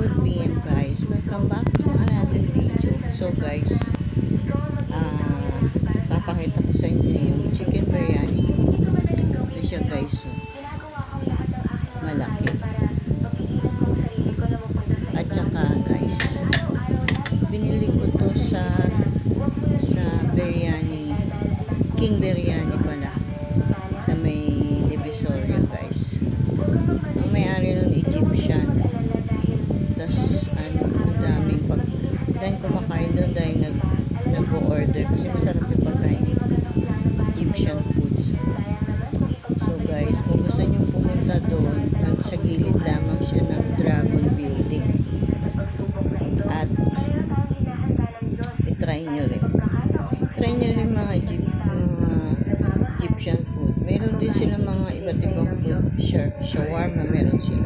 good PM guys, welcome back to another video. So guys, papakita ko sa inyo yung chicken biryani. Ito siya guys, malaki. At saka guys, binili ko to sa biryani, King Biryani pala, sa may Divisoria guys. Ang may-ari nun Egyptian. Tas ang daming dahil kumakain doon dahil nag-o-order kasi masarap yung pagkain Egyptian foods. So guys, kung gusto nyo pumunta doon, sa gilid lamang siya ng Dragon Building. At itry nyo rin. Try nyo rin mga Egyptian food. Meron din sila mga iba't ibang food. Shawarma meron sila.